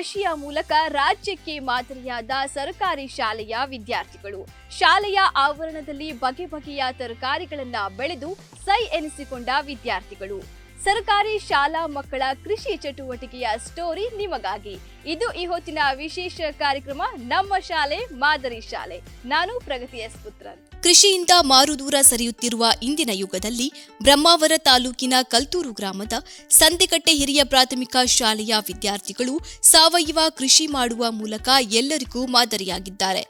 ಕೃಷಿಯ ಮೂಲಕ ರಾಜ್ಯಕ್ಕೆ ಮಾದರಿಯಾದ ಸರ್ಕಾರಿ ಶಾಲೆಯ ವಿದ್ಯಾರ್ಥಿಗಳು. ಶಾಲೆಯ ಆವರಣದಲ್ಲಿ ಬಗೆ ಬಗೆಯ ತರಕಾರಿಗಳನ್ನ ಬೆಳೆದು ಸೈ ಎನಿಸಿಕೊಂಡ ವಿದ್ಯಾರ್ಥಿಗಳು. ಸರ್ಕಾರಿ ಶಾಲಾ ಮಕ್ಕಳ ಕೃಷಿ ಚಟುವಟಿಕೆಯ ಸ್ಟೋರಿ ನಿಮಗಾಗಿ. ಇದು ಈ ಹೊತ್ತಿನ ವಿಶೇಷ ಕಾರ್ಯಕ್ರಮ ನಮ್ಮ ಶಾಲೆ ಮಾದರಿ ಶಾಲೆ. ನಾನು ಪ್ರಗತಿ ಎಸ್ ಪುತ್ರನ್. ಕೃಷಿಯಿಂದ ಮಾರುದೂರ ಸರಿಯುತ್ತಿರುವ ಇಂದಿನ ಯುಗದಲ್ಲಿ ಬ್ರಹ್ಮಾವರ ತಾಲೂಕಿನ ಕಲ್ತೂರು ಗ್ರಾಮದ ಸಂತೆಕಟ್ಟೆ ಹಿರಿಯ ಪ್ರಾಥಮಿಕ ಶಾಲೆಯ ವಿದ್ಯಾರ್ಥಿಗಳು ಸಾವಯವ ಕೃಷಿ ಮಾಡುವ ಮೂಲಕ ಎಲ್ಲರಿಗೂ ಮಾದರಿಯಾಗಿದ್ದಾರೆ.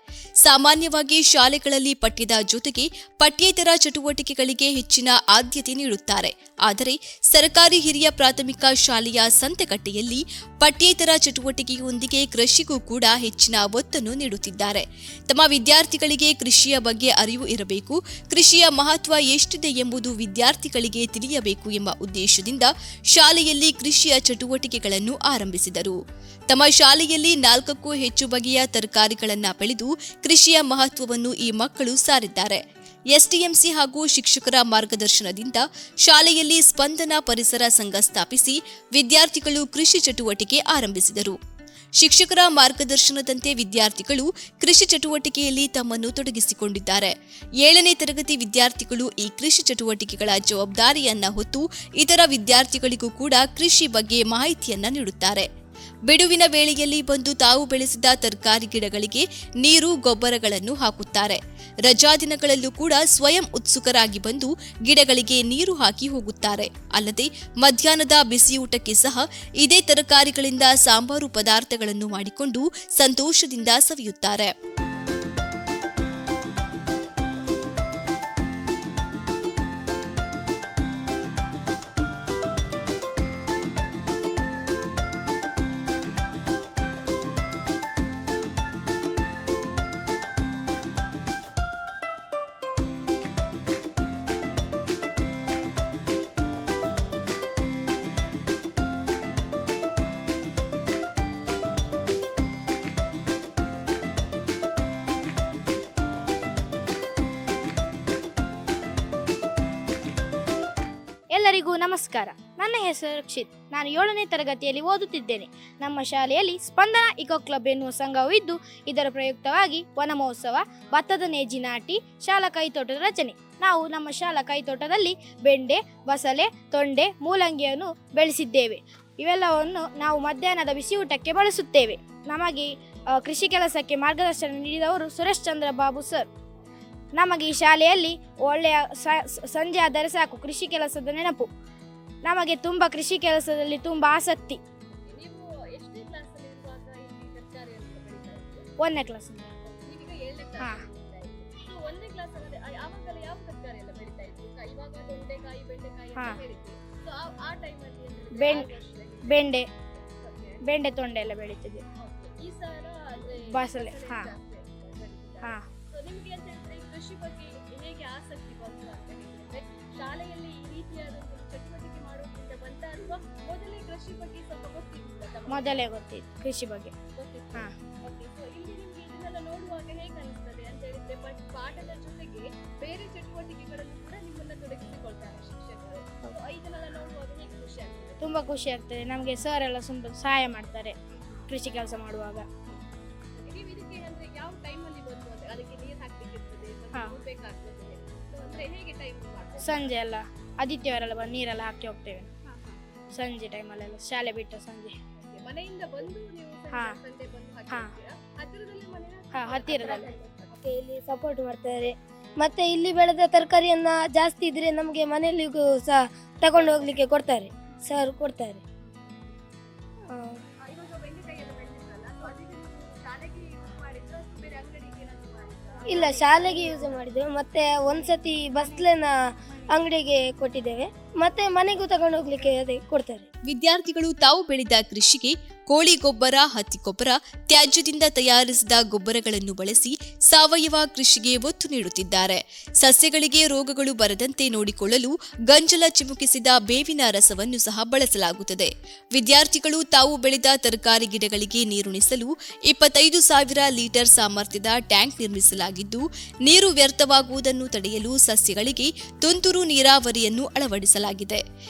ಸಾಮಾನ್ಯವಾಗಿ ಶಾಲೆಗಳಲ್ಲಿ ಪಠ್ಯದ ಜೊತೆಗೆ ಪಠ್ಯೇತರ ಚಟುವಟಿಕೆಗಳಿಗೆ ಹೆಚ್ಚಿನ ಆದ್ಯತೆ ನೀಡುತ್ತಾರೆ. ಆದರೆ ಸರ್ಕಾರಿ ಹಿರಿಯ ಪ್ರಾಥಮಿಕ ಶಾಲೆಯ ಸಂತೆಕಟ್ಟೆಯಲ್ಲಿ ಪಠ್ಯೇತರ ಚಟುವಟಿಕೆಯೊಂದಿಗೆ ಕೃಷಿಗೂ ಕೂಡ ಹೆಚ್ಚಿನ ಒತ್ತನ್ನು ನೀಡುತ್ತಿದ್ದಾರೆ. ತಮ್ಮ ವಿದ್ಯಾರ್ಥಿಗಳಿಗೆ ಕೃಷಿಯ ಬಗ್ಗೆ ಅರಿವು ಇರಬೇಕು, ಕೃಷಿಯ ಮಹತ್ವ ಎಷ್ಟಿದೆ ಎಂಬುದು ವಿದ್ಯಾರ್ಥಿಗಳಿಗೆ ತಿಳಿಯಬೇಕು ಎಂಬ ಉದ್ದೇಶದಿಂದ ಶಾಲೆಯಲ್ಲಿ ಕೃಷಿಯ ಚಟುವಟಿಕೆಗಳನ್ನು ಆರಂಭಿಸಿದರು. ತಮ್ಮ ಶಾಲೆಯಲ್ಲಿ 4ಕ್ಕೂ ಹೆಚ್ಚು ಬಗೆಯ ತರಕಾರಿಗಳನ್ನು ಬೆಳೆದು ಕೃಷಿಯ ಮಹತ್ವವನ್ನು ಈ ಮಕ್ಕಳು ಸಾರಿದ್ದಾರೆ. ಎಸ್ಟಿಎಂಸಿ ಹಾಗೂ ಶಿಕ್ಷಕರ ಮಾರ್ಗದರ್ಶನದಿಂದ ಶಾಲೆಯಲ್ಲಿ ಸ್ಪಂದನ ಪರಿಸರ ಸಂಘ ಸ್ಥಾಪಿಸಿ ವಿದ್ಯಾರ್ಥಿಗಳು ಕೃಷಿ ಚಟುವಟಿಕೆ ಆರಂಭಿಸಿದರು. ಶಿಕ್ಷಕರ ಮಾರ್ಗದರ್ಶನದಂತೆ ವಿದ್ಯಾರ್ಥಿಗಳು ಕೃಷಿ ಚಟುವಟಿಕೆಯಲ್ಲಿ ತಮ್ಮನ್ನು ತೊಡಗಿಸಿಕೊಂಡಿದ್ದಾರೆ. 7ನೇ ತರಗತಿ ವಿದ್ಯಾರ್ಥಿಗಳು ಈ ಕೃಷಿ ಚಟುವಟಿಕೆಗಳ ಜವಾಬ್ದಾರಿಯನ್ನ ಹೊತ್ತು ಇತರ ವಿದ್ಯಾರ್ಥಿಗಳಿಗೂ ಕೂಡ ಕೃಷಿ ಬಗ್ಗೆ ಮಾಹಿತಿಯನ್ನ ನೀಡುತ್ತಾರೆ. ಬಿಡುವಿನ ವೇಳೆಯಲ್ಲಿ ಬಂದು ತಾವು ಬೆಳೆಸಿದ ತರಕಾರಿ ಗಿಡಗಳಿಗೆ ನೀರು, ಗೊಬ್ಬರಗಳನ್ನು ಹಾಕುತ್ತಾರೆ. ರಜಾ ದಿನಗಳಲ್ಲೂ ಕೂಡ ಸ್ವಯಂ ಉತ್ಸುಕರಾಗಿ ಬಂದು ಗಿಡಗಳಿಗೆ ನೀರು ಹಾಕಿ ಹೋಗುತ್ತಾರೆ. ಅಲ್ಲದೆ ಮಧ್ಯಾಹ್ನದ ಬಿಸಿಯೂಟಕ್ಕೆ ಸಹ ಇದೇ ತರಕಾರಿಗಳಿಂದ ಸಾಂಬಾರು ಪದಾರ್ಥಗಳನ್ನು ಮಾಡಿಕೊಂಡು ಸಂತೋಷದಿಂದ ಸವಿಯುತ್ತಾರೆ. ಎಲ್ಲರಿಗೂ ನಮಸ್ಕಾರ. ನನ್ನ ಹೆಸರು ರಕ್ಷಿತ್. ನಾನು 7ನೇ ತರಗತಿಯಲ್ಲಿ ಓದುತ್ತಿದ್ದೇನೆ. ನಮ್ಮ ಶಾಲೆಯಲ್ಲಿ ಸ್ಪಂದನ ಇಕೋ ಕ್ಲಬ್ ಎನ್ನುವ ಸಂಘವು ಇದ್ದು, ಇದರ ಪ್ರಯುಕ್ತವಾಗಿ ವನ ಮಹೋತ್ಸವ, ಭತ್ತದ ನೇಜಿ ನಾಟಿ, ಶಾಲಾ ಕೈತೋಟದ ರಚನೆ. ನಾವು ನಮ್ಮ ಶಾಲಾ ಕೈತೋಟದಲ್ಲಿ ಬೆಂಡೆ, ಬಸಳೆ, ತೊಂಡೆ, ಮೂಲಂಗಿಯನ್ನು ಬೆಳೆಸಿದ್ದೇವೆ. ಇವೆಲ್ಲವನ್ನು ನಾವು ಮಧ್ಯಾಹ್ನದ ಬಿಸಿಯೂಟಕ್ಕೆ ಬಳಸುತ್ತೇವೆ. ನಮಗೆ ಕೃಷಿ ಕೆಲಸಕ್ಕೆ ಮಾರ್ಗದರ್ಶನ ನೀಡಿದವರು ಸುರೇಶ್ ಚಂದ್ರ ಬಾಬು ಸರ್. ನಮಗೆ ಈ ಶಾಲೆಯಲ್ಲಿ ಒಳ್ಳೆಯ ಸಂಜೆ ಆದರೆ ಸಾಕು ಕೃಷಿ ಕೆಲಸದ ನೆನಪು. ನಮಗೆ ತುಂಬ ಕೃಷಿ ಕೆಲಸದಲ್ಲಿ ತುಂಬ ಆಸಕ್ತಿ. 1ನೇ ಕ್ಲಾಸ್. ಬೆಂಡೆ ತೊಂಡೆ ಎಲ್ಲ ಬೆಳೀತಿದ್ದೆ. ಬಸಳೆ. ಕೃಷಿ ಬಗ್ಗೆ ಹೇಗೆ ಆಸಕ್ತಿ ಬಂತು ಅಂತ ಹೇಳಿದ್ರೆ, ಶಾಲೆಯಲ್ಲಿ ಈ ರೀತಿಯಾದ ಚಟುವಟಿಕೆ ಮಾಡೋದ್ರಿಂದ ಬಂತ ಅಥವಾ ಮೊದಲೇ ಕೃಷಿ ಬಗ್ಗೆ ಸ್ವಲ್ಪ ಗೊತ್ತಿತ್ತು? ಮೊದಲೇ ಗೊತ್ತಿತ್ತು ಕೃಷಿ ಬಗ್ಗೆ. ಇಲ್ಲಿ ನಿಮ್ಗೆ ಇದನ್ನೆಲ್ಲ ನೋಡುವಾಗ ಹೇಗೆ ಅನಿಸ್ತದೆ ಅಂತ ಹೇಳಿದ್ರೆ, ಪಾಠದ ಜೊತೆಗೆ ಬೇರೆ ಚಟುವಟಿಕೆಗಳನ್ನು ಕೂಡ ನಿಮ್ಮನ್ನ ತೊಡಗಿಸಿಕೊಳ್ತಾರೆ ಶಿಕ್ಷಕರು. ಇದನ್ನೆಲ್ಲ ನೋಡುವಾಗ ಹೇಗೆ ಖುಷಿ ಆಗ್ತದೆ? ತುಂಬಾ ಖುಷಿ ಆಗ್ತದೆ. ನಮಗೆ ಸರ್ ಎಲ್ಲ ಸಹಾಯ ಮಾಡ್ತಾರೆ ಕೃಷಿ ಕೆಲಸ ಮಾಡುವಾಗ. ನೀವು ಇದಕ್ಕೆ ಅಂದ್ರೆ ಯಾವ ಟೈಮಲ್ಲಿ ಬಂತು ಅಂದ್ರೆ ಅದಕ್ಕೆ ನೀರು ಹಾಕ್ಲಿಕ್ಕೆ ಸಂಜೆ ಎಲ್ಲ ಆದಿತ್ಯವಾರ ಬಂದು ನೀರೆಲ್ಲ ಹಾಕಿ ಹೋಗ್ತೇವೆ. ಸಂಜೆ ಟೈಮಲ್ಲೆಲ್ಲ ಶಾಲೆ ಬಿಟ್ಟು ಸಂಜೆ ಮನೆಯಿಂದ ಬಂದು ನೀವು ಹತ್ತಿರದಲ್ಲಿ ಇಲ್ಲಿ ಸಪೋರ್ಟ್ ಮಾಡ್ತಾರೆ. ಮತ್ತೆ ಇಲ್ಲಿ ಬೆಳೆದ ತರಕಾರಿಯನ್ನ ಜಾಸ್ತಿ ಇದ್ರೆ ನಮಗೆ ಮನೆಯಲ್ಲಿಗೂ ಸಹ ತಗೊಂಡು ಹೋಗ್ಲಿಕ್ಕೆ ಕೊಡ್ತಾರೆ, ಸರ್ ಕೊಡ್ತಾರೆ. ಇಲ್ಲ, ಶಾಲೆಗೆ ಯೂಸ್ ಮಾಡಿದ್ದೇವೆ. ಮತ್ತೆ ಒಂದ್ಸತಿ ಬಸ್ಲೆನ ಅಂಗಡಿಗೆ ಕೊಟ್ಟಿದ್ದೇವೆ. ಮತ್ತೆ ಮನೆಗೂ ತಗೊಂಡು ಹೋಗ್ಲಿಕ್ಕೆ ಅದೇ ಕೊಡ್ತಾರೆ. ವಿದ್ಯಾರ್ಥಿಗಳು ತಾವು ಬೆಳೆದ ಕೃಷಿಗೆ ಕೋಳಿ ಗೊಬ್ಬರ, ಹತ್ತಿ ಗೊಬ್ಬರ, ತ್ಯಾಜ್ಯದಿಂದ ತಯಾರಿಸಿದ ಗೊಬ್ಬರಗಳನ್ನು ಬಳಸಿ ಸಾವಯವ ಕೃಷಿಗೆ ಒತ್ತು ನೀಡುತ್ತಿದ್ದಾರೆ. ಸಸ್ಯಗಳಿಗೆ ರೋಗಗಳು ಬರದಂತೆ ನೋಡಿಕೊಳ್ಳಲು ಗಂಜಲ ಚಿಮುಕಿಸಿದ ಬೇವಿನ ರಸವನ್ನು ಸಹ ಬಳಸಲಾಗುತ್ತದೆ. ವಿದ್ಯಾರ್ಥಿಗಳು ತಾವು ಬೆಳೆದ ತರಕಾರಿ ಗಿಡಗಳಿಗೆ ನೀರುಣಿಸಲು 25,000 ಲೀಟರ್ ಸಾಮರ್ಥ್ಯದ ಟ್ಯಾಂಕ್ ನಿರ್ಮಿಸಲಾಗಿದ್ದು, ನೀರು ವ್ಯರ್ಥವಾಗುವುದನ್ನು ತಡೆಯಲು ಸಸ್ಯಗಳಿಗೆ ತುಂತುರು ನೀರಾವರಿಯನ್ನು ಅಳವಡಿಸಲಾಗಿದೆ.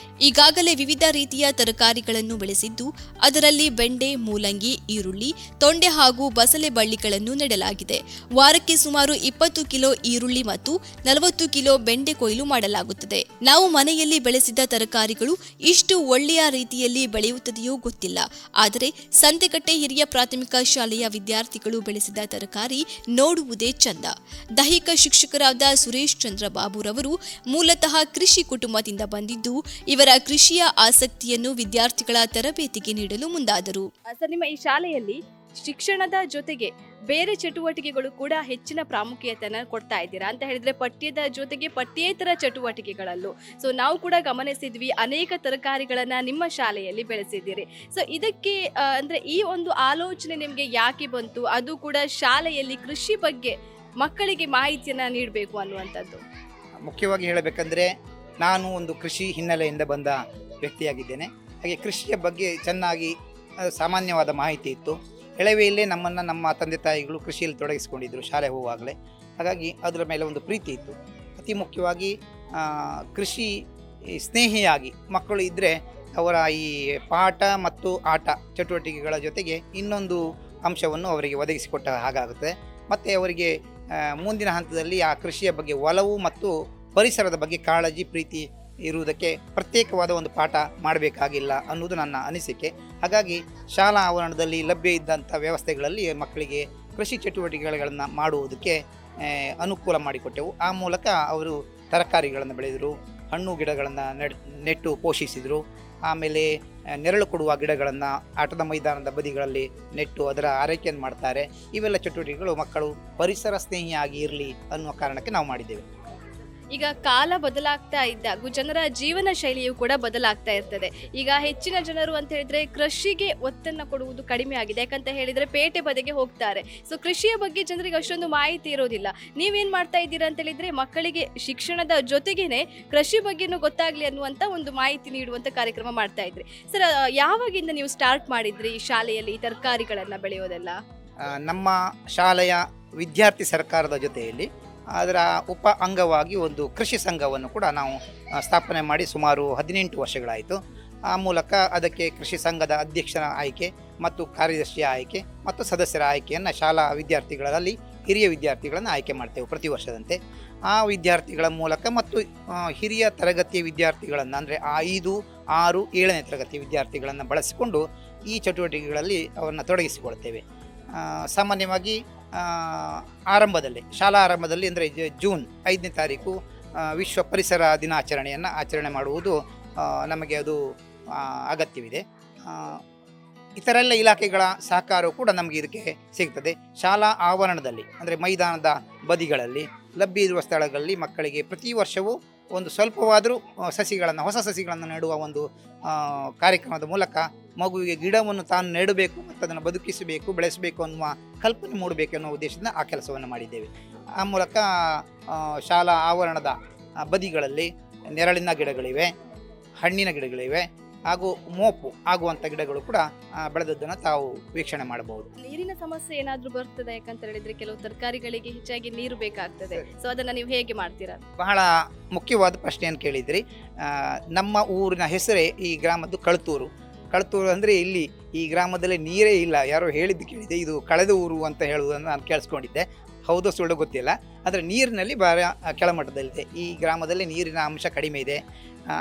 ಈಗಾಗಲೇ ವಿವಿಧ ರೀತಿಯ ತರಕಾರಿಗಳನ್ನು ಬೆಳೆಸಿದ್ದು, ಅದರಲ್ಲಿ ಬೆಂಡೆ, ಬೆಂಡೆ, ಮೂಲಂಗಿ, ಈರುಳ್ಳಿ, ತೊಂಡೆ ಹಾಗೂ ಬಸಳೆ ಬಳ್ಳಿಗಳನ್ನು ನೆಡಲಾಗಿದೆ. ವಾರಕ್ಕೆ ಸುಮಾರು 20 ಕಿಲೋ ಈರುಳ್ಳಿ ಮತ್ತು 40 ಕಿಲೋ ಬೆಂಡೆ ಕೊಯ್ಲು ಮಾಡಲಾಗುತ್ತದೆ. ನಾವು ಮನೆಯಲ್ಲಿ ಬೆಳೆಸಿದ ತರಕಾರಿಗಳು ಇಷ್ಟು ಒಳ್ಳೆಯ ರೀತಿಯಲ್ಲಿ ಬೆಳೆಯುತ್ತದೆಯೋ ಗೊತ್ತಿಲ್ಲ. ಆದರೆ ಸಂತೆಕಟ್ಟೆ ಹಿರಿಯ ಪ್ರಾಥಮಿಕ ಶಾಲೆಯ ವಿದ್ಯಾರ್ಥಿಗಳು ಬೆಳೆಸಿದ ತರಕಾರಿ ನೋಡುವುದೇ ಚಂದ. ದೈಹಿಕ ಶಿಕ್ಷಕರಾದ ಸುರೇಶ್ ಚಂದ್ರ ಬಾಬುರವರು ಮೂಲತಃ ಕೃಷಿ ಕುಟುಂಬದಿಂದ ಬಂದಿದ್ದು, ಇವರ ಕೃಷಿಯ ಆಸಕ್ತಿಯನ್ನು ವಿದ್ಯಾರ್ಥಿಗಳ ತರಬೇತಿಗೆ ನೀಡಲು ಮುಂದಾದರು. ಸರ್, ನಿಮ್ಮ ಈ ಶಾಲೆಯಲ್ಲಿ ಶಿಕ್ಷಣದ ಜೊತೆಗೆ ಬೇರೆ ಚಟುವಟಿಕೆಗಳು ಕೂಡ ಹೆಚ್ಚಿನ ಪ್ರಾಮುಖ್ಯತೆಯನ್ನು ಕೊಡ್ತಾ ಇದ್ದೀರಾ ಅಂತ ಹೇಳಿದ್ರೆ, ಪಠ್ಯದ ಜೊತೆಗೆ ಪಠ್ಯೇತರ ಚಟುವಟಿಕೆಗಳಲ್ಲೂ ನಾವು ಕೂಡ ಗಮನಿಸಿದ್ವಿ, ಅನೇಕ ತರಕಾರಿಗಳನ್ನ ನಿಮ್ಮ ಶಾಲೆಯಲ್ಲಿ ಬೆಳೆಸಿದ್ದೀರಿ. ಸೊ ಇದಕ್ಕೆ ಅಂದ್ರೆ ಈ ಒಂದು ಆಲೋಚನೆ ನಿಮಗೆ ಯಾಕೆ ಬಂತು? ಅದು ಕೂಡ ಶಾಲೆಯಲ್ಲಿ ಕೃಷಿ ಬಗ್ಗೆ ಮಕ್ಕಳಿಗೆ ಮಾಹಿತಿಯನ್ನ ನೀಡಬೇಕು ಅನ್ನುವಂಥದ್ದು. ಮುಖ್ಯವಾಗಿ ಹೇಳಬೇಕಂದ್ರೆ, ನಾನು ಒಂದು ಕೃಷಿ ಹಿನ್ನೆಲೆಯಿಂದ ಬಂದ ವ್ಯಕ್ತಿಯಾಗಿದ್ದೇನೆ. ಹಾಗೆ ಕೃಷಿಯ ಬಗ್ಗೆ ಚೆನ್ನಾಗಿ ಸಾಮಾನ್ಯವಾದ ಮಾಹಿತಿ ಇತ್ತು. ಎಳವೆಯಲ್ಲೇ ನಮ್ಮ ತಂದೆ ತಾಯಿಗಳು ಕೃಷಿಯಲ್ಲಿ ತೊಡಗಿಸಿಕೊಂಡಿದ್ದರು ಶಾಲೆ ಹೋಗುವಾಗಲೇ. ಹಾಗಾಗಿ ಅದರ ಮೇಲೆ ಒಂದು ಪ್ರೀತಿ ಇತ್ತು. ಅತಿ ಮುಖ್ಯವಾಗಿ ಕೃಷಿ ಸ್ನೇಹಿಯಾಗಿ ಮಕ್ಕಳು ಇದ್ದರೆ ಅವರ ಈ ಪಾಠ ಮತ್ತು ಆಟ ಚಟುವಟಿಕೆಗಳ ಜೊತೆಗೆ ಇನ್ನೊಂದು ಅಂಶವನ್ನು ಅವರಿಗೆ ಒದಗಿಸಿಕೊಟ್ಟ ಹಾಗಾಗುತ್ತದೆ. ಮತ್ತು ಅವರಿಗೆ ಮುಂದಿನ ಹಂತದಲ್ಲಿ ಆ ಕೃಷಿಯ ಬಗ್ಗೆ ಒಲವು ಮತ್ತು ಪರಿಸರದ ಬಗ್ಗೆ ಕಾಳಜಿ, ಪ್ರೀತಿ ಇರುವುದಕ್ಕೆ ಪ್ರತ್ಯೇಕವಾದ ಒಂದು ಪಾಠ ಮಾಡಬೇಕಾಗಿಲ್ಲ ಅನ್ನೋದು ನನ್ನ ಅನಿಸಿಕೆ. ಹಾಗಾಗಿ ಶಾಲಾ ಆವರಣದಲ್ಲಿ ಲಭ್ಯ ಇದ್ದಂಥ ವ್ಯವಸ್ಥೆಗಳಲ್ಲಿ ಮಕ್ಕಳಿಗೆ ಕೃಷಿ ಚಟುವಟಿಕೆಗಳನ್ನು ಮಾಡುವುದಕ್ಕೆ ಅನುಕೂಲ ಮಾಡಿಕೊಟ್ಟೆವು. ಆ ಮೂಲಕ ಅವರು ತರಕಾರಿಗಳನ್ನು ಬೆಳೆದರು, ಹಣ್ಣು ಗಿಡಗಳನ್ನು ನೆಟ್ಟು ಪೋಷಿಸಿದರು. ಆಮೇಲೆ ನೆರಳು ಕೊಡುವ ಗಿಡಗಳನ್ನು ಆಟದ ಮೈದಾನದ ಬದಿಗಳಲ್ಲಿ ನೆಟ್ಟು ಅದರ ಆರೈಕೆಯನ್ನು ಮಾಡ್ತಾರೆ. ಇವೆಲ್ಲ ಚಟುವಟಿಕೆಗಳು ಮಕ್ಕಳು ಪರಿಸರ ಸ್ನೇಹಿಯಾಗಿ ಇರಲಿ ಅನ್ನುವ ಕಾರಣಕ್ಕೆ ನಾವು ಮಾಡಿದ್ದೇವೆ. ಈಗ ಕಾಲ ಬದಲಾಗ್ತಾ ಇದ್ದಾಗ ಜನರ ಜೀವನ ಶೈಲಿಯು ಕೂಡ ಬದಲಾಗ್ತಾ ಇರ್ತದೆ. ಈಗ ಹೆಚ್ಚಿನ ಜನರು ಅಂತ ಹೇಳಿದ್ರೆ ಕೃಷಿಗೆ ಒತ್ತನ್ನು ಕೊಡುವುದು ಕಡಿಮೆ ಆಗಿದೆ. ಯಾಕಂತ ಹೇಳಿದ್ರೆ ಪೇಟೆ ಬದಿಗೆ ಹೋಗ್ತಾರೆ. ಸೊ ಕೃಷಿಯ ಬಗ್ಗೆ ಜನರಿಗೆ ಅಷ್ಟೊಂದು ಮಾಹಿತಿ ಇರೋದಿಲ್ಲ. ನೀವೇನ್ ಮಾಡ್ತಾ ಇದ್ದೀರಾ ಅಂತ ಹೇಳಿದ್ರೆ ಮಕ್ಕಳಿಗೆ ಶಿಕ್ಷಣದ ಜೊತೆಗೇನೆ ಕೃಷಿ ಬಗ್ಗೆನೂ ಗೊತ್ತಾಗ್ಲಿ ಅನ್ನುವಂತ ಒಂದು ಮಾಹಿತಿ ನೀಡುವಂತ ಕಾರ್ಯಕ್ರಮ ಮಾಡ್ತಾ ಇದ್ರಿ. ಸರ್, ಯಾವಾಗಿಂದ ನೀವು ಸ್ಟಾರ್ಟ್ ಮಾಡಿದ್ರಿ ಈ ಶಾಲೆಯಲ್ಲಿ ತರಕಾರಿಗಳನ್ನ ಬೆಳೆಯೋದೆಲ್ಲ? ನಮ್ಮ ಶಾಲೆಯ ವಿದ್ಯಾರ್ಥಿ ಸರ್ಕಾರದ ಜೊತೆಯಲ್ಲಿ ಅದರ ಉಪ ಅಂಗವಾಗಿ ಒಂದು ಕೃಷಿ ಸಂಘವನ್ನು ಕೂಡ ನಾವು ಸ್ಥಾಪನೆ ಮಾಡಿ ಸುಮಾರು 18 ವರ್ಷಗಳಾಯಿತು. ಆ ಮೂಲಕ ಅದಕ್ಕೆ ಕೃಷಿ ಸಂಘದ ಅಧ್ಯಕ್ಷರ ಆಯ್ಕೆ ಮತ್ತು ಕಾರ್ಯದರ್ಶಿಯ ಆಯ್ಕೆ ಮತ್ತು ಸದಸ್ಯರ ಆಯ್ಕೆಯನ್ನು ಶಾಲಾ ವಿದ್ಯಾರ್ಥಿಗಳಲ್ಲಿ ಹಿರಿಯ ವಿದ್ಯಾರ್ಥಿಗಳನ್ನು ಆಯ್ಕೆ ಮಾಡ್ತೇವೆ ಪ್ರತಿ ವರ್ಷದಂತೆ. ಆ ವಿದ್ಯಾರ್ಥಿಗಳ ಮೂಲಕ ಮತ್ತು ಹಿರಿಯ ತರಗತಿಯ ವಿದ್ಯಾರ್ಥಿಗಳನ್ನು ಅಂದರೆ 5, 6, 7ನೇ ತರಗತಿ ವಿದ್ಯಾರ್ಥಿಗಳನ್ನು ಬಳಸಿಕೊಂಡು ಈ ಚಟುವಟಿಕೆಗಳಲ್ಲಿ ಅವರನ್ನು ತೊಡಗಿಸಿಕೊಳ್ತೇವೆ. ಸಾಮಾನ್ಯವಾಗಿ ಶಾಲಾ ಆರಂಭದಲ್ಲಿ ಅಂದರೆ ಜೂನ್ 5ನೇ ತಾರೀಕು ವಿಶ್ವ ಪರಿಸರ ದಿನಾಚರಣೆಯನ್ನು ಆಚರಣೆ ಮಾಡುವುದು ನಮಗೆ ಅದು ಅಗತ್ಯವಿದೆ. ಇತರೆಲ್ಲ ಇಲಾಖೆಗಳ ಸಹಕಾರವು ಕೂಡ ನಮಗೆ ಇದಕ್ಕೆ ಸಿಗ್ತದೆ. ಶಾಲಾ ಆವರಣದಲ್ಲಿ ಅಂದರೆ ಮೈದಾನದ ಬದಿಗಳಲ್ಲಿ ಲಭ್ಯ ಇರುವ ಸ್ಥಳಗಳಲ್ಲಿ ಮಕ್ಕಳಿಗೆ ಪ್ರತಿ ವರ್ಷವೂ ಒಂದು ಸ್ವಲ್ಪವಾದರೂ ಹೊಸ ಸಸಿಗಳನ್ನು ನೆಡುವ ಒಂದು ಕಾರ್ಯಕ್ರಮದ ಮೂಲಕ ಮಗುವಿಗೆ ಗಿಡವನ್ನು ತಾನು ನೆಡಬೇಕು ಮತ್ತು ಅದನ್ನು ಬದುಕಿಸಬೇಕು, ಬೆಳೆಸಬೇಕು ಅನ್ನುವ ಕಲ್ಪನೆ ಮೂಡಬೇಕು ಅನ್ನೋ ಉದ್ದೇಶದಿಂದ ಆ ಕೆಲಸವನ್ನು ಮಾಡಿದ್ದೇವೆ. ಆ ಮೂಲಕ ಶಾಲಾ ಆವರಣದ ಬದಿಗಳಲ್ಲಿ ನೆರಳಿನ ಗಿಡಗಳಿವೆ, ಹಣ್ಣಿನ ಗಿಡಗಳಿವೆ ಹಾಗೂ ಮೋಪು ಆಗುವಂಥ ಗಿಡಗಳು ಕೂಡ ಬೆಳೆದದ್ದನ್ನು ತಾವು ವೀಕ್ಷಣೆ ಮಾಡಬಹುದು. ನೀರಿನ ಸಮಸ್ಯೆ ಏನಾದರೂ ಬರ್ತದೆ? ಯಾಕಂತ ಹೇಳಿದ್ರೆ ಕೆಲವು ತರಕಾರಿಗಳಿಗೆ ಹೆಚ್ಚಾಗಿ ನೀರು ಬೇಕಾಗ್ತದೆ. ಸೊ ಅದನ್ನು ನೀವು ಹೇಗೆ ಮಾಡ್ತೀರಾ? ಬಹಳ ಮುಖ್ಯವಾದ ಪ್ರಶ್ನೆಯನ್ನು ಕೇಳಿದ್ರಿ. ನಮ್ಮ ಊರಿನ ಹೆಸರೇ ಈ ಗ್ರಾಮದ್ದು ಕಳತೂರು ಅಂದರೆ ಇಲ್ಲಿ ಈ ಗ್ರಾಮದಲ್ಲಿ ನೀರೇ ಇಲ್ಲ. ಯಾರೋ ಹೇಳಿದ್ದು ಕೇಳಿದೆ, ಇದು ಕಳೆದ ಊರು ಅಂತ ಹೇಳುವುದನ್ನು ನಾನು ಕೇಳಿಸ್ಕೊಂಡಿದ್ದೆ. ಹೌದೋ ಸುಳ್ಳು ಗೊತ್ತಿಲ್ಲ. ಆದರೆ ನೀರಿನಲ್ಲಿ ಭಾಳ ಕೆಳಮಟ್ಟದಲ್ಲಿದೆ. ಈ ಗ್ರಾಮದಲ್ಲಿ ನೀರಿನ ಅಂಶ ಕಡಿಮೆ ಇದೆ.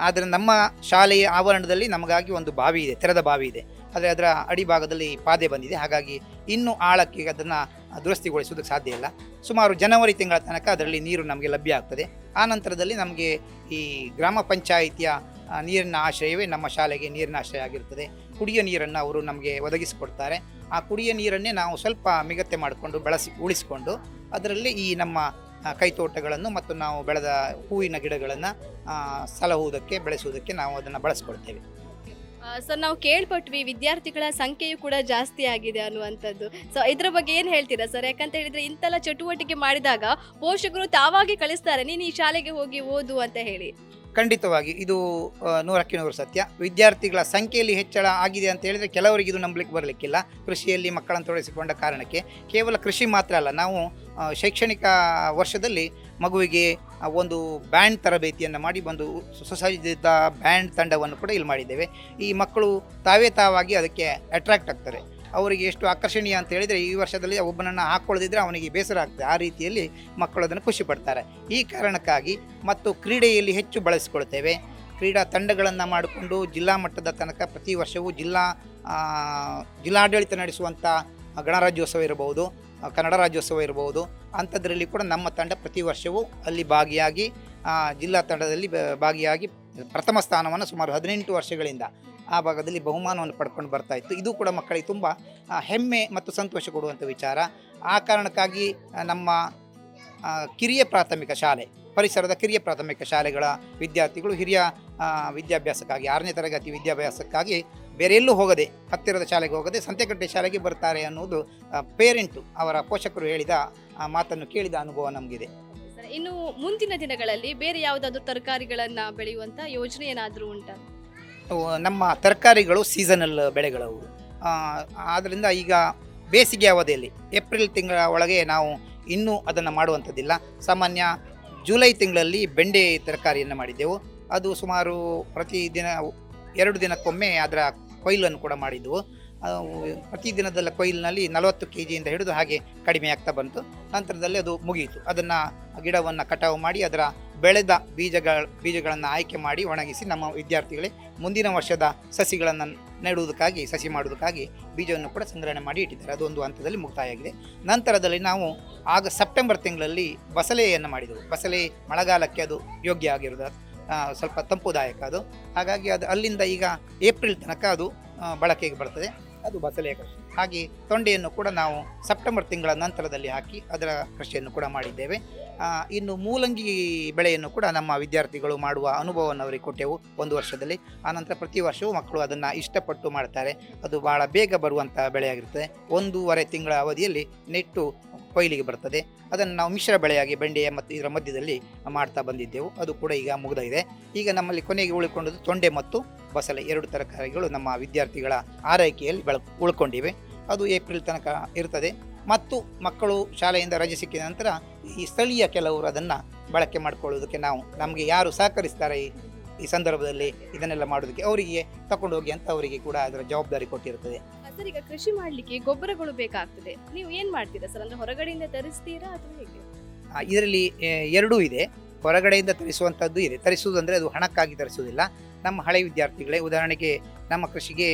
ಆದರೆ ನಮ್ಮ ಶಾಲೆಯ ಆವರಣದಲ್ಲಿ ನಮಗಾಗಿ ಒಂದು ಬಾವಿ ಇದೆ, ತೆರೆದ ಬಾವಿ ಇದೆ. ಆದರೆ ಅದರ ಅಡಿಭಾಗದಲ್ಲಿ ಪಾದೆ ಬಂದಿದೆ. ಹಾಗಾಗಿ ಇನ್ನೂ ಆಳಕ್ಕೆ ಅದನ್ನು ದುರಸ್ತಿಗೊಳಿಸೋದಕ್ಕೆ ಸಾಧ್ಯ ಇಲ್ಲ. ಸುಮಾರು ಜನವರಿ ತಿಂಗಳ ತನಕ ಅದರಲ್ಲಿ ನೀರು ನಮಗೆ ಲಭ್ಯ ಆಗ್ತದೆ. ಆ ನಂತರದಲ್ಲಿ ನಮಗೆ ಈ ಗ್ರಾಮ ಪಂಚಾಯಿತಿಯ ನೀರಿನ ಆಶ್ರಯವೇ ನಮ್ಮ ಶಾಲೆಗೆ ನೀರಿನ ಆಶ್ರಯ ಆಗಿರುತ್ತದೆ. ಕುಡಿಯ ನೀರನ್ನು ಅವರು ನಮಗೆ ಒದಗಿಸಿಕೊಡ್ತಾರೆ. ಆ ಕುಡಿಯ ನೀರನ್ನೇ ನಾವು ಸ್ವಲ್ಪ ಮಿಗತ್ತೆ ಮಾಡಿಕೊಂಡು ಉಳಿಸಿಕೊಂಡು ಅದರಲ್ಲಿ ಈ ನಮ್ಮ ಕೈತೋಟಗಳನ್ನು ಮತ್ತು ನಾವು ಬೆಳೆದ ಹೂವಿನ ಗಿಡಗಳನ್ನು ಸಲಹುವುದಕ್ಕೆ, ಬೆಳೆಸುವುದಕ್ಕೆ ನಾವು ಅದನ್ನು ಬಳಸ್ಕೊಳ್ತೇವೆ. ಸರ್, ನಾವು ಕೇಳ್ಪಟ್ವಿ ವಿದ್ಯಾರ್ಥಿಗಳ ಸಂಖ್ಯೆಯು ಕೂಡ ಜಾಸ್ತಿ ಆಗಿದೆ ಅನ್ನುವಂಥದ್ದು. ಸೊ ಇದ್ರ ಬಗ್ಗೆ ಏನು ಹೇಳ್ತೀರಾ ಸರ್? ಯಾಕಂತ ಹೇಳಿದ್ರೆ ಇಂತೆಲ್ಲ ಚಟುವಟಿಕೆ ಮಾಡಿದಾಗ ಪೋಷಕರು ತಾವಾಗಿ ಕಳಿಸ್ತಾರೆ, ನೀನು ಈ ಶಾಲೆಗೆ ಹೋಗಿ ಓದು ಅಂತ ಹೇಳಿ. ಖಂಡಿತವಾಗಿ ಇದು 100ಕ್ಕೆ 100 ಸತ್ಯ. ವಿದ್ಯಾರ್ಥಿಗಳ ಸಂಖ್ಯೆಯಲ್ಲಿ ಹೆಚ್ಚಳ ಆಗಿದೆ ಅಂತ ಹೇಳಿದರೆ ಕೆಲವರಿಗೆ ಇದು ನಂಬಲಿಕ್ಕೆ ಬರಲಿಕ್ಕಿಲ್ಲ. ಕೃಷಿಯಲ್ಲಿ ಮಕ್ಕಳನ್ನು ತೊಡಗಿಸಿಕೊಂಡ ಕಾರಣಕ್ಕೆ ಕೇವಲ ಕೃಷಿ ಮಾತ್ರ ಅಲ್ಲ, ನಾವು ಶೈಕ್ಷಣಿಕ ವರ್ಷದಲ್ಲಿ ಮಗುವಿಗೆ ಒಂದು ಬ್ಯಾಂಡ್ ತರಬೇತಿಯನ್ನು ಮಾಡಿ ಒಂದು ಸುಸಜ್ಜಿತ ಬ್ಯಾಂಡ್ ತಂಡವನ್ನು ಕೂಡ ಇಲ್ಲಿ ಮಾಡಿದ್ದೇವೆ. ಈ ಮಕ್ಕಳು ತಾವಾಗಿ ಅದಕ್ಕೆ ಅಟ್ರಾಕ್ಟ್ ಆಗ್ತಾರೆ. ಅವರಿಗೆ ಎಷ್ಟು ಆಕರ್ಷಣೀಯ ಅಂತ ಹೇಳಿದರೆ ಈ ವರ್ಷದಲ್ಲಿ ಒಬ್ಬನನ್ನು ಹಾಕ್ಕೊಳ್ಳದಿದ್ದರೆ ಅವನಿಗೆ ಬೇಸರ ಆಗ್ತದೆ. ಆ ರೀತಿಯಲ್ಲಿ ಮಕ್ಕಳು ಅದನ್ನು ಖುಷಿ ಪಡ್ತಾರೆ. ಈ ಕಾರಣಕ್ಕಾಗಿ ಮತ್ತು ಕ್ರೀಡೆಯಲ್ಲಿ ಹೆಚ್ಚು ಬಳಸಿಕೊಳ್ತೇವೆ. ಕ್ರೀಡಾ ತಂಡಗಳನ್ನು ಮಾಡಿಕೊಂಡು ಜಿಲ್ಲಾ ಮಟ್ಟದ ತನಕ ಪ್ರತಿ ವರ್ಷವೂ ಜಿಲ್ಲಾಡಳಿತ ನಡೆಸುವಂಥ ಗಣರಾಜ್ಯೋತ್ಸವ ಇರಬಹುದು, ಕನ್ನಡ ರಾಜ್ಯೋತ್ಸವ ಇರಬಹುದು, ಅಂಥದ್ರಲ್ಲಿ ಕೂಡ ನಮ್ಮ ತಂಡ ಪ್ರತಿ ವರ್ಷವೂ ಅಲ್ಲಿ ಭಾಗಿಯಾಗಿ ಜಿಲ್ಲಾ ತಂಡದಲ್ಲಿ ಭಾಗಿಯಾಗಿ ಪ್ರಥಮ ಸ್ಥಾನವನ್ನು ಸುಮಾರು 18 ವರ್ಷಗಳಿಂದ ಆ ಭಾಗದಲ್ಲಿ ಬಹುಮಾನವನ್ನು ಪಡ್ಕೊಂಡು ಬರ್ತಾ ಇತ್ತು. ಇದು ಕೂಡ ಮಕ್ಕಳಿಗೆ ತುಂಬ ಹೆಮ್ಮೆ ಮತ್ತು ಸಂತೋಷ ಕೊಡುವಂಥ ವಿಚಾರ. ಆ ಕಾರಣಕ್ಕಾಗಿ ನಮ್ಮ ಕಿರಿಯ ಪ್ರಾಥಮಿಕ ಶಾಲೆ, ಪರಿಸರದ ಕಿರಿಯ ಪ್ರಾಥಮಿಕ ಶಾಲೆಗಳ ವಿದ್ಯಾರ್ಥಿಗಳು ಹಿರಿಯ ವಿದ್ಯಾಭ್ಯಾಸಕ್ಕಾಗಿ 6ನೇ ತರಗತಿ ವಿದ್ಯಾಭ್ಯಾಸಕ್ಕಾಗಿ ಬೇರೆ ಎಲ್ಲೂ ಹೋಗದೆ, ಹತ್ತಿರದ ಶಾಲೆಗೆ ಹೋಗದೆ ಸಂತೆಕಟ್ಟೆ ಶಾಲೆಗೆ ಬರ್ತಾರೆ ಅನ್ನೋದು ಪೇರೆಂಟು ಅವರ ಪೋಷಕರು ಹೇಳಿದ ಮಾತನ್ನು ಕೇಳಿದ ಅನುಭವ ನಮಗಿದೆ. ಇನ್ನು ಮುಂದಿನ ದಿನಗಳಲ್ಲಿ ಬೇರೆ ಯಾವುದಾದ್ರೂ ತರಕಾರಿಗಳನ್ನು ಬೆಳೆಯುವಂಥ ಯೋಜನೆ ಏನಾದರೂ ಉಂಟಾ? ನಮ್ಮ ತರಕಾರಿಗಳು ಸೀಸನಲ್ ಬೆಳೆಗಳವು. ಆದ್ದರಿಂದ ಈಗ ಬೇಸಿಗೆ ಅವಧಿಯಲ್ಲಿ ಏಪ್ರಿಲ್ ತಿಂಗಳ ಒಳಗೆ ನಾವು ಇನ್ನೂ ಅದನ್ನು ಮಾಡುವಂಥದ್ದಿಲ್ಲ. ಸಾಮಾನ್ಯ ಜುಲೈ ತಿಂಗಳಲ್ಲಿ ಬೆಂಡೆ ತರಕಾರಿಯನ್ನು ಮಾಡಿದ್ದೆವು. ಅದು ಸುಮಾರು ಪ್ರತಿದಿನ 2 ದಿನಕ್ಕೊಮ್ಮೆ ಅದರ ಕೊಯ್ಲನ್ನು ಕೂಡ ಮಾಡಿದ್ದೆವು. ಪ್ರತಿದಿನದ ಕೊಯ್ಲಿನಲ್ಲಿ 40 kgಯಿಂದ ಹಿಡಿದು ಹಾಗೆ ಕಡಿಮೆ ಆಗ್ತಾ ಬಂತು. ನಂತರದಲ್ಲಿ ಅದು ಮುಗಿಯಿತು. ಅದನ್ನು ಗಿಡವನ್ನು ಕಟಾವು ಮಾಡಿ ಅದರ ಬೆಳೆದ ಬೀಜಗಳನ್ನು ಆಯ್ಕೆ ಮಾಡಿ ಒಣಗಿಸಿ ನಮ್ಮ ವಿದ್ಯಾರ್ಥಿಗಳೇ ಮುಂದಿನ ವರ್ಷದ ಸಸಿಗಳನ್ನು ನೆಡುವುದಕ್ಕಾಗಿ, ಸಸಿ ಮಾಡುವುದಕ್ಕಾಗಿ ಬೀಜವನ್ನು ಕೂಡ ಸಂಗ್ರಹಣೆ ಮಾಡಿ ಇಟ್ಟಿದ್ದಾರೆ. ಅದೊಂದು ಹಂತದಲ್ಲಿ ಮುಕ್ತಾಯ ಆಗಿದೆ. ನಂತರದಲ್ಲಿ ನಾವು ಸೆಪ್ಟೆಂಬರ್ ತಿಂಗಳಲ್ಲಿ ಬಸಳೆಯನ್ನು ಮಾಡಿದೆವು. ಬಸಳೆ ಮಳೆಗಾಲಕ್ಕೆ ಅದು ಯೋಗ್ಯ ಆಗಿರೋದು, ಸ್ವಲ್ಪ ತಂಪುದಾಯಕ ಅದು. ಹಾಗಾಗಿ ಅದು ಅಲ್ಲಿಂದ ಈಗ ಏಪ್ರಿಲ್ ತನಕ ಅದು ಬಳಕೆಗೆ ಬರ್ತದೆ. ಅದು ಬಸಳೆಯ ಕೃಷಿ. ಹಾಗೆ ತೊಂಡೆಯನ್ನು ಕೂಡ ನಾವು ಸೆಪ್ಟೆಂಬರ್ ತಿಂಗಳ ನಂತರದಲ್ಲಿ ಹಾಕಿ ಅದರ ಕೃಷಿಯನ್ನು ಕೂಡ ಮಾಡಿದ್ದೇವೆ. ಇನ್ನು ಮೂಲಂಗಿ ಬೆಳೆಯನ್ನು ಕೂಡ ನಮ್ಮ ವಿದ್ಯಾರ್ಥಿಗಳು ಮಾಡುವ ಅನುಭವವನ್ನು ಅವರಿಗೆ ಕೊಟ್ಟೆವು 1 ವರ್ಷದಲ್ಲಿ. ಆನಂತರ ಪ್ರತಿ ವರ್ಷವೂ ಮಕ್ಕಳು ಅದನ್ನು ಇಷ್ಟಪಟ್ಟು ಮಾಡ್ತಾರೆ. ಅದು ಭಾಳ ಬೇಗ ಬರುವಂಥ ಬೆಳೆಯಾಗಿರ್ತದೆ. 1.5 ತಿಂಗಳ ಅವಧಿಯಲ್ಲಿ ನೆಟ್ಟು ಕೊಯ್ಲಿಗೆ ಬರ್ತದೆ. ಅದನ್ನು ನಾವು ಮಿಶ್ರ ಬೆಳೆಯಾಗಿ ಬೆಂಡೆಯ ಮತ್ತು ಇದರ ಮಧ್ಯದಲ್ಲಿ ಮಾಡ್ತಾ ಬಂದಿದ್ದೆವು. ಅದು ಕೂಡ ಈಗ ಮುಗಿದಿದೆ. ಈಗ ನಮ್ಮಲ್ಲಿ ಕೊನೆಗೆ ಉಳಿಕೊಂಡದ್ದು ತೊಂಡೆ ಮತ್ತು ಬಸಳೆ 2 ತರಕಾರಿಗಳು ನಮ್ಮ ವಿದ್ಯಾರ್ಥಿಗಳ ಆರೈಕೆಯಲ್ಲಿ ಉಳ್ಕೊಂಡಿವೆ. ಅದು ಏಪ್ರಿಲ್ ತನಕ ಇರ್ತದೆ. ಮತ್ತು ಮಕ್ಕಳು ಶಾಲೆಯಿಂದ ರಜೆ ಸಿಕ್ಕಿದ ನಂತರ ಈ ಸ್ಥಳೀಯ ಕೆಲವರು ಅದನ್ನು ಬಳಕೆ ಮಾಡಿಕೊಳ್ಳೋದಕ್ಕೆ ನಮಗೆ ಯಾರು ಸಹಕರಿಸ್ತಾರೆ ಈ ಸಂದರ್ಭದಲ್ಲಿ ಇದನ್ನೆಲ್ಲ ಮಾಡೋದಕ್ಕೆ ಅವರಿಗೆ ತಗೊಂಡು ಹೋಗಿ ಅಂತ ಅವರಿಗೆ ಕೂಡ ಅದರ ಜವಾಬ್ದಾರಿ ಕೊಟ್ಟಿರ್ತದೆ. ಸರ್, ಈಗ ಕೃಷಿ ಮಾಡಲಿಕ್ಕೆ ಗೊಬ್ಬರಗಳು ಬೇಕಾಗ್ತದೆ. ನೀವು ಏನು ಮಾಡ್ತೀರಾ ಸರ್? ಅಂದರೆ ಹೊರಗಡೆಯಿಂದ ತರಿಸ್ತೀರಾ ಅಥವಾ ಹೇಗೆ? ಇದರಲ್ಲಿ 2 ಇದೆ. ಹೊರಗಡೆಯಿಂದ ತರಿಸುವಂಥದ್ದು ಇದೆ. ತರಿಸುವುದಂದರೆ ಅದು ಹಣಕ್ಕಾಗಿ ತರಿಸುವುದಿಲ್ಲ. ನಮ್ಮ ಹಳೆ ವಿದ್ಯಾರ್ಥಿಗಳೇ, ಉದಾಹರಣೆಗೆ ನಮ್ಮ ಕೃಷಿಗೆ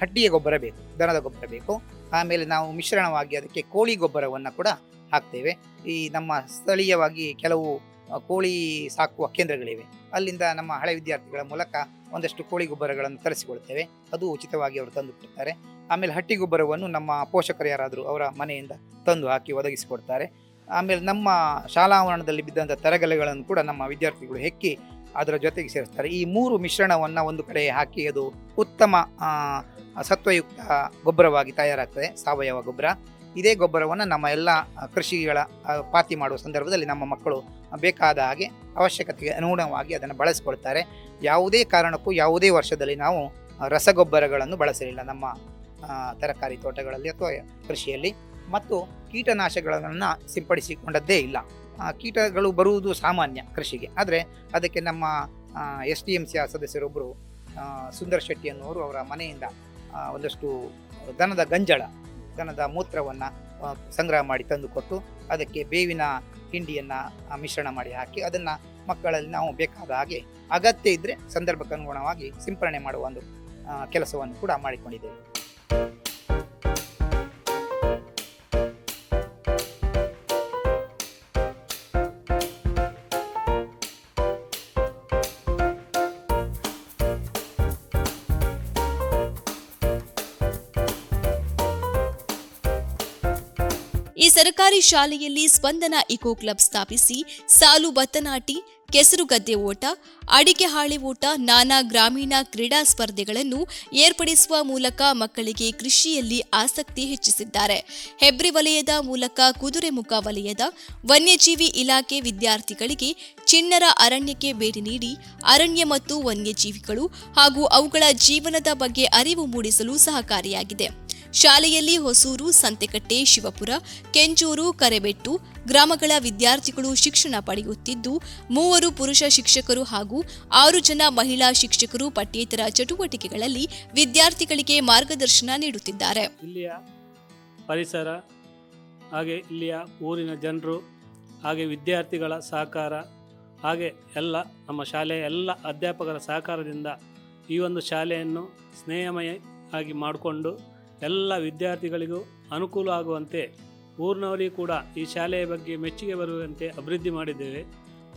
ಹಟ್ಟಿಯ ಗೊಬ್ಬರ ಬೇಕು, ದನದ ಗೊಬ್ಬರ ಬೇಕು. ಆಮೇಲೆ ನಾವು ಮಿಶ್ರಣವಾಗಿ ಅದಕ್ಕೆ ಕೋಳಿ ಗೊಬ್ಬರವನ್ನು ಕೂಡ ಹಾಕ್ತೇವೆ. ಈ ನಮ್ಮ ಸ್ಥಳೀಯವಾಗಿ ಕೆಲವು ಕೋಳಿ ಸಾಕುವ ಕೇಂದ್ರಗಳಿವೆ. ಅಲ್ಲಿಂದ ನಮ್ಮ ಹಳೆ ವಿದ್ಯಾರ್ಥಿಗಳ ಮೂಲಕ ಒಂದಷ್ಟು ಕೋಳಿ ಗೊಬ್ಬರಗಳನ್ನು ತರಿಸಿಕೊಳ್ತೇವೆ. ಅದು ಉಚಿತವಾಗಿ ಅವರು ತಂದು ಕೊಡ್ತಾರೆ. ಆಮೇಲೆ ಹಟ್ಟಿ ಗೊಬ್ಬರವನ್ನು ನಮ್ಮ ಪೋಷಕರು ಯಾರಾದರೂ ಅವರ ಮನೆಯಿಂದ ತಂದು ಹಾಕಿ ಒದಗಿಸಿಕೊಡ್ತಾರೆ. ಆಮೇಲೆ ನಮ್ಮ ಶಾಲಾವರಣದಲ್ಲಿ ಬಿದ್ದಂಥ ತರಗಲೆಗಳನ್ನು ಕೂಡ ನಮ್ಮ ವಿದ್ಯಾರ್ಥಿಗಳು ಹೆಕ್ಕಿ ಅದರ ಜೊತೆಗೆ ಸೇರಿಸ್ತಾರೆ. ಈ 3 ಮಿಶ್ರಣವನ್ನು ಒಂದು ಕಡೆ ಹಾಕಿ ಅದು ಉತ್ತಮ ಸತ್ವಯುಕ್ತ ಗೊಬ್ಬರವಾಗಿ ತಯಾರಾಗ್ತದೆ, ಸಾವಯವ ಗೊಬ್ಬರ. ಇದೇ ಗೊಬ್ಬರವನ್ನು ನಮ್ಮ ಎಲ್ಲ ಕೃಷಿಗಳ ಪಾತಿ ಮಾಡುವ ಸಂದರ್ಭದಲ್ಲಿ ನಮ್ಮ ಮಕ್ಕಳು ಬೇಕಾದ ಹಾಗೆ ಅವಶ್ಯಕತೆಗೆ ಅನುಗುಣವಾಗಿ ಅದನ್ನು ಬಳಸಿಕೊಳ್ತಾರೆ. ಯಾವುದೇ ಕಾರಣಕ್ಕೂ ಯಾವುದೇ ವರ್ಷದಲ್ಲಿ ನಾವು ರಸಗೊಬ್ಬರಗಳನ್ನು ಬಳಸಲಿಲ್ಲ ನಮ್ಮ ತರಕಾರಿ ತೋಟಗಳಲ್ಲಿ ಅಥವಾ ಕೃಷಿಯಲ್ಲಿ. ಮತ್ತು ಕೀಟನಾಶಕಗಳನ್ನು ಸಿಂಪಡಿಸಿಕೊಂಡದ್ದೇ ಇಲ್ಲ. ಕೀಟಗಳು ಬರುವುದು ಸಾಮಾನ್ಯ ಕೃಷಿಗೆ. ಆದರೆ ಅದಕ್ಕೆ ನಮ್ಮ SDMC ಸದಸ್ಯರೊಬ್ಬರು ಸುಂದರ್ ಶೆಟ್ಟಿ ಅನ್ನೋರು ಅವರ ಮನೆಯಿಂದ ಒಂದಷ್ಟು ದನದ ಮೂತ್ರವನ್ನು ಸಂಗ್ರಹ ಮಾಡಿ ತಂದು ಕೊಟ್ಟು ಅದಕ್ಕೆ ಬೇವಿನ ಹಿಂಡಿಯನ್ನು ಮಿಶ್ರಣ ಮಾಡಿ ಹಾಕಿ ಅದನ್ನು ಮಕ್ಕಳಲ್ಲಿ ನಾವು ಬೇಕಾದ ಹಾಗೆ ಅಗತ್ಯ ಇದ್ದರೆ ಸಂದರ್ಭಕ್ಕನುಗುಣವಾಗಿ ಸಿಂಪರಣೆ ಮಾಡುವ ಒಂದು ಕೆಲಸವನ್ನು ಕೂಡ ಮಾಡಿಕೊಂಡಿದ್ದೇವೆ. ಈ ಸರ್ಕಾರಿ ಶಾಲೆಯಲ್ಲಿ ಸ್ಪಂದನ ಇಕೋ ಕ್ಲಬ್ ಸ್ಥಾಪಿಸಿ ಸಾಲು ಭತ್ತ ನಾಟಿ, ಕೆಸರುಗದ್ದೆ ಓಟ, ಅಡಿಕೆ ಹಾಳೆ ಓಟ, ನಾನಾ ಗ್ರಾಮೀಣ ಕ್ರೀಡಾ ಸ್ಪರ್ಧೆಗಳನ್ನು ಏರ್ಪಡಿಸುವ ಮೂಲಕ ಮಕ್ಕಳಿಗೆ ಕೃಷಿಯಲ್ಲಿ ಆಸಕ್ತಿ ಹೆಚ್ಚಿಸಿದ್ದಾರೆ. ಹೆಬ್ರಿ ವಲಯದ ಮೂಲಕ ಕುದುರೆಮುಖ ವಲಯದ ವನ್ಯಜೀವಿ ಇಲಾಖೆ ವಿದ್ಯಾರ್ಥಿಗಳಿಗೆ ಚಿಣ್ಣರ ಅರಣ್ಯಕ್ಕೆ ಭೇಟಿ ನೀಡಿ ಅರಣ್ಯ ಮತ್ತು ವನ್ಯಜೀವಿಗಳು ಹಾಗೂ ಅವುಗಳ ಜೀವನದ ಬಗ್ಗೆ ಅರಿವು ಮೂಡಿಸಲು ಸಹಕಾರಿಯಾಗಿದೆ. ಶಾಲೆಯಲ್ಲಿ ಹೊಸೂರು, ಸಂತೆಕಟ್ಟೆ, ಶಿವಪುರ, ಕೆಂಚೂರು, ಕರೆಬೆಟ್ಟು ಗ್ರಾಮಗಳ ವಿದ್ಯಾರ್ಥಿಗಳು ಶಿಕ್ಷಣ ಪಡೆಯುತ್ತಿದ್ದು 3 ಪುರುಷ ಶಿಕ್ಷಕರು ಹಾಗೂ 6 ಜನ ಮಹಿಳಾ ಶಿಕ್ಷಕರು ಪಠ್ಯೇತರ ಚಟುವಟಿಕೆಗಳಲ್ಲಿ ವಿದ್ಯಾರ್ಥಿಗಳಿಗೆ ಮಾರ್ಗದರ್ಶನ ನೀಡುತ್ತಿದ್ದಾರೆ. ಇಲ್ಲಿಯ ಪರಿಸರ ಹಾಗೆ ಇಲ್ಲಿಯ ಊರಿನ ಜನರು ಹಾಗೆ ವಿದ್ಯಾರ್ಥಿಗಳ ಸಹಕಾರ ಹಾಗೆ ಎಲ್ಲ ನಮ್ಮ ಶಾಲೆಯ ಎಲ್ಲ ಅಧ್ಯಾಪಕರ ಸಹಕಾರದಿಂದ ಈ ಒಂದು ಶಾಲೆಯನ್ನು ಸ್ನೇಹಮಯ ಆಗಿ ಮಾಡಿಕೊಂಡು ಎಲ್ಲ ವಿದ್ಯಾರ್ಥಿಗಳಿಗೂ ಅನುಕೂಲ ಆಗುವಂತೆ ಊರಿನವರಿಗೂ ಕೂಡ ಈ ಶಾಲೆಯ ಬಗ್ಗೆ ಮೆಚ್ಚುಗೆ ಬರುವಂತೆ ಅಭಿವೃದ್ಧಿ ಮಾಡಿದ್ದೇವೆ.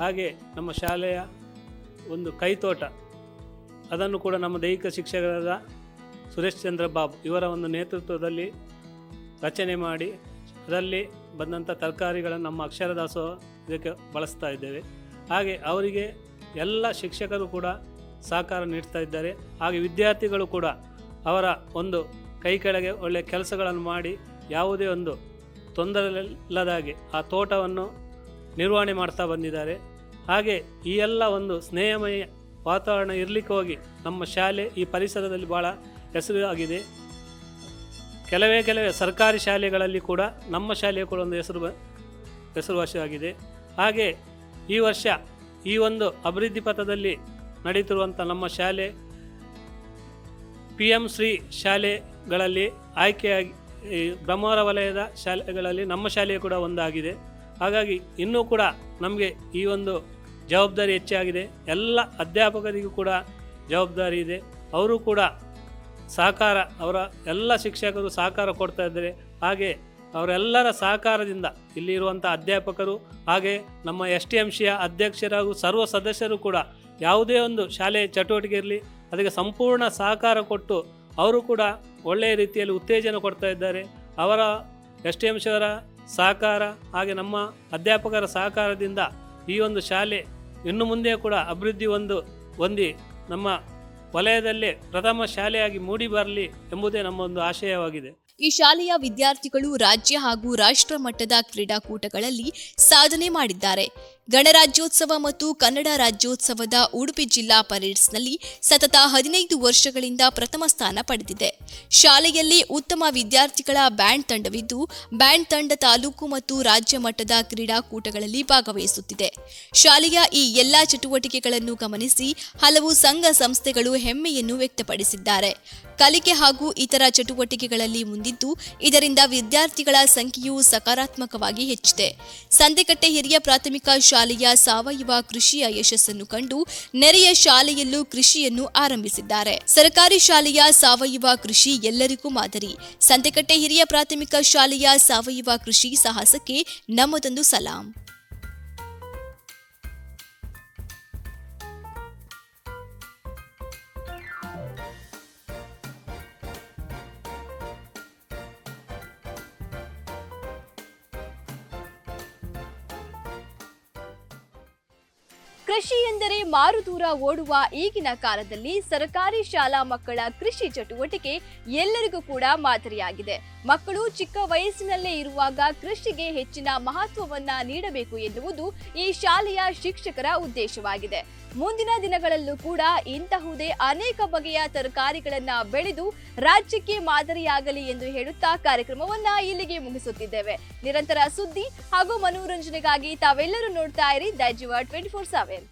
ಹಾಗೆ ನಮ್ಮ ಶಾಲೆಯ ಒಂದು ಕೈತೋಟ ಅದನ್ನು ಕೂಡ ನಮ್ಮ ದೈಹಿಕ ಶಿಕ್ಷಕರಾದ ಸುರೇಶ್ ಚಂದ್ರ ಬಾಬು ಇವರ ಒಂದು ನೇತೃತ್ವದಲ್ಲಿ ರಚನೆ ಮಾಡಿ ಅದರಲ್ಲಿ ಬಂದಂಥ ತರಕಾರಿಗಳನ್ನು ನಮ್ಮ ಅಕ್ಷರ ದಾಸೋಹ ಇದಕ್ಕೆ ಬಳಸ್ತಾ ಇದ್ದೇವೆ. ಹಾಗೆ ಅವರಿಗೆ ಎಲ್ಲ ಶಿಕ್ಷಕರು ಕೂಡ ಸಹಕಾರ ನೀಡ್ತಾ ಇದ್ದಾರೆ. ಹಾಗೆ ವಿದ್ಯಾರ್ಥಿಗಳು ಕೂಡ ಅವರ ಒಂದು ಕೈ ಕೆಳಗೆ ಒಳ್ಳೆಯ ಕೆಲಸಗಳನ್ನು ಮಾಡಿ ಯಾವುದೇ ಒಂದು ತೊಂದರೆ ಇಲ್ಲದಾಗೆ ಆ ತೋಟವನ್ನು ನಿರ್ವಹಣೆ ಮಾಡ್ತಾ ಬಂದಿದ್ದಾರೆ. ಹಾಗೆ ಈ ಎಲ್ಲ ಒಂದು ಸ್ನೇಹಮಯ ವಾತಾವರಣ ಇರಲಿಕ್ಕೆ ಹೋಗಿ ನಮ್ಮ ಶಾಲೆ ಈ ಪರಿಸರದಲ್ಲಿ ಭಾಳ ಹೆಸರು ಆಗಿದೆ. ಕೆಲವೇ ಸರ್ಕಾರಿ ಶಾಲೆಗಳಲ್ಲಿ ಕೂಡ ನಮ್ಮ ಶಾಲೆಯ ಕೂಡ ಒಂದು ಹೆಸರುವಾಸಿಯಾಗಿದೆ. ಹಾಗೆ ಈ ವರ್ಷ ಈ ಒಂದು ಅಭಿವೃದ್ಧಿ ಪಥದಲ್ಲಿ ನಡೀತಿರುವಂಥ ನಮ್ಮ ಶಾಲೆ PM ಶ್ರೀ ಶಾಲೆಗಳಲ್ಲಿ ಆಯ್ಕೆಯಾಗಿ ಈ ಬ್ರಹ್ಮಾವರ ವಲಯದ ಶಾಲೆಗಳಲ್ಲಿ ನಮ್ಮ ಶಾಲೆಯು ಕೂಡ ಒಂದಾಗಿದೆ. ಹಾಗಾಗಿ ಇನ್ನೂ ಕೂಡ ನಮಗೆ ಈ ಒಂದು ಜವಾಬ್ದಾರಿ ಹೆಚ್ಚಾಗಿದೆ. ಎಲ್ಲ ಅಧ್ಯಾಪಕರಿಗೂ ಕೂಡ ಜವಾಬ್ದಾರಿ ಇದೆ. ಅವರು ಕೂಡ ಸಹಕಾರ ಅವರ ಎಲ್ಲ ಶಿಕ್ಷಕರು ಸಹಕಾರ ಕೊಡ್ತಾ ಇದ್ದಾರೆ. ಹಾಗೆ ಅವರೆಲ್ಲರ ಸಹಕಾರದಿಂದ ಇಲ್ಲಿರುವಂಥ ಅಧ್ಯಾಪಕರು ಹಾಗೆ ನಮ್ಮ STMCಯ ಅಧ್ಯಕ್ಷರಾಗೂ ಸರ್ವ ಸದಸ್ಯರು ಕೂಡ ಯಾವುದೇ ಒಂದು ಶಾಲೆಯ ಚಟುವಟಿಕೆ ಇರಲಿ ಅದಕ್ಕೆ ಸಂಪೂರ್ಣ ಸಹಕಾರ ಕೊಟ್ಟು ಅವರು ಕೂಡ ಒಳ್ಳೆಯ ರೀತಿಯಲ್ಲಿ ಉತ್ತೇಜನ ಕೊಡ್ತಾ ಇದ್ದಾರೆ. ಅವರ STMCಯವರ ಸಹಕಾರ ಹಾಗೆ ನಮ್ಮ ಅಧ್ಯಾಪಕರ ಸಹಕಾರದಿಂದ ಈ ಒಂದು ಶಾಲೆ ಇನ್ನು ಮುಂದೆ ಕೂಡ ಅಭಿವೃದ್ಧಿ ಹೊಂದಿ ನಮ್ಮ ವಲಯದಲ್ಲೇ ಪ್ರಥಮ ಶಾಲೆಯಾಗಿ ಮೂಡಿ ಬರಲಿ ಎಂಬುದೇ ನಮ್ಮ ಒಂದು ಆಶಯವಾಗಿದೆ. ಈ ಶಾಲೆಯ ವಿದ್ಯಾರ್ಥಿಗಳು ರಾಜ್ಯ ಹಾಗೂ ರಾಷ್ಟ್ರ ಮಟ್ಟದ ಕ್ರೀಡಾಕೂಟಗಳಲ್ಲಿ ಸಾಧನೆ ಮಾಡಿದ್ದಾರೆ. ಗಣರಾಜ್ಯೋತ್ಸವ ಮತ್ತು ಕನ್ನಡ ರಾಜ್ಯೋತ್ಸವದ ಉಡುಪಿ ಜಿಲ್ಲಾ ಪರೇಡ್ಸ್ನಲ್ಲಿ ಸತತ 15 ವರ್ಷಗಳಿಂದ ಪ್ರಥಮ ಸ್ಥಾನ ಪಡೆದಿದೆ. ಶಾಲೆಯಲ್ಲಿ ಉತ್ತಮ ವಿದ್ಯಾರ್ಥಿಗಳ ಬ್ಯಾಂಡ್ ತಂಡವಿದ್ದು, ಬ್ಯಾಂಡ್ ತಂಡ ತಾಲೂಕು ಮತ್ತು ರಾಜ್ಯ ಮಟ್ಟದ ಕ್ರೀಡಾಕೂಟಗಳಲ್ಲಿ ಭಾಗವಹಿಸುತ್ತಿದೆ. ಶಾಲೆಯ ಈ ಎಲ್ಲಾ ಚಟುವಟಿಕೆಗಳನ್ನು ಗಮನಿಸಿ ಹಲವು ಸಂಘ ಸಂಸ್ಥೆಗಳು ಹೆಮ್ಮೆಯನ್ನು ವ್ಯಕ್ತಪಡಿಸಿದ್ದಾರೆ. ಕಲಿಕೆ ಹಾಗೂ ಇತರ ಚಟುವಟಿಕೆಗಳಲ್ಲಿ ಮುಂದಿದ್ದು, ಇದರಿಂದ ವಿದ್ಯಾರ್ಥಿಗಳ ಸಂಖ್ಯೆಯು ಸಕಾರಾತ್ಮಕವಾಗಿ ಹೆಚ್ಚಿದೆ. ಸಂತೆಕಟ್ಟೆ ಹಿರಿಯ ಪ್ರಾಥಮಿಕ ಶಾಲೆಯ ಸಾವಯವ ಕೃಷಿಯ ಯಶಸ್ಸನ್ನು ಕಂಡು ನೆರೆಯ ಶಾಲೆಯಲ್ಲೂ ಕೃಷಿಯನ್ನು ಆರಂಭಿಸಿದ್ದಾರೆ. ಸರ್ಕಾರಿ ಶಾಲೆಯ ಸಾವಯವ ಕೃಷಿ ಎಲ್ಲರಿಗೂ ಮಾದರಿ. ಸಂತೆಕಟ್ಟೆ ಹಿರಿಯ ಪ್ರಾಥಮಿಕ ಶಾಲೆಯ ಸಾವಯವ ಕೃಷಿ ಸಾಹಸಕ್ಕೆ ನಮ್ಮದೊಂದು ಸಲಾಂ. ಕೃಷಿ ಎಂದರೆ ಮಾರುದೂರ ಓಡುವ ಈಗಿನ ಕಾಲದಲ್ಲಿ ಸರ್ಕಾರಿ ಶಾಲಾ ಮಕ್ಕಳ ಕೃಷಿ ಚಟುವಟಿಕೆ ಎಲ್ಲರಿಗೂ ಕೂಡ ಮಾದರಿಯಾಗಿದೆ. ಮಕ್ಕಳು ಚಿಕ್ಕ ವಯಸ್ಸಿನಲ್ಲೇ ಇರುವಾಗ ಕೃಷಿಗೆ ಹೆಚ್ಚಿನ ಮಹತ್ವವನ್ನ ನೀಡಬೇಕು ಎನ್ನುವುದು ಈ ಶಾಲೆಯ ಶಿಕ್ಷಕರ ಉದ್ದೇಶವಾಗಿದೆ. ಮುಂದಿನ ದಿನಗಳಲ್ಲೂ ಕೂಡ ಇಂತಹುದೇ ಅನೇಕ ಬಗೆಯ ತರಕಾರಿಗಳನ್ನ ಬೆಳೆದು ರಾಜ್ಯಕ್ಕೆ ಮಾದರಿಯಾಗಲಿ ಎಂದು ಹೇಳುತ್ತಾ ಕಾರ್ಯಕ್ರಮವನ್ನ ಇಲ್ಲಿಗೆ ಮುಗಿಸುತ್ತಿದ್ದೇವೆ. ನಿರಂತರ ಸುದ್ದಿ ಹಾಗೂ ಮನೋರಂಜನೆಗಾಗಿ ತಾವೆಲ್ಲರೂ ನೋಡ್ತಾ ಇರಿ ದೈಜಿವ 24/7.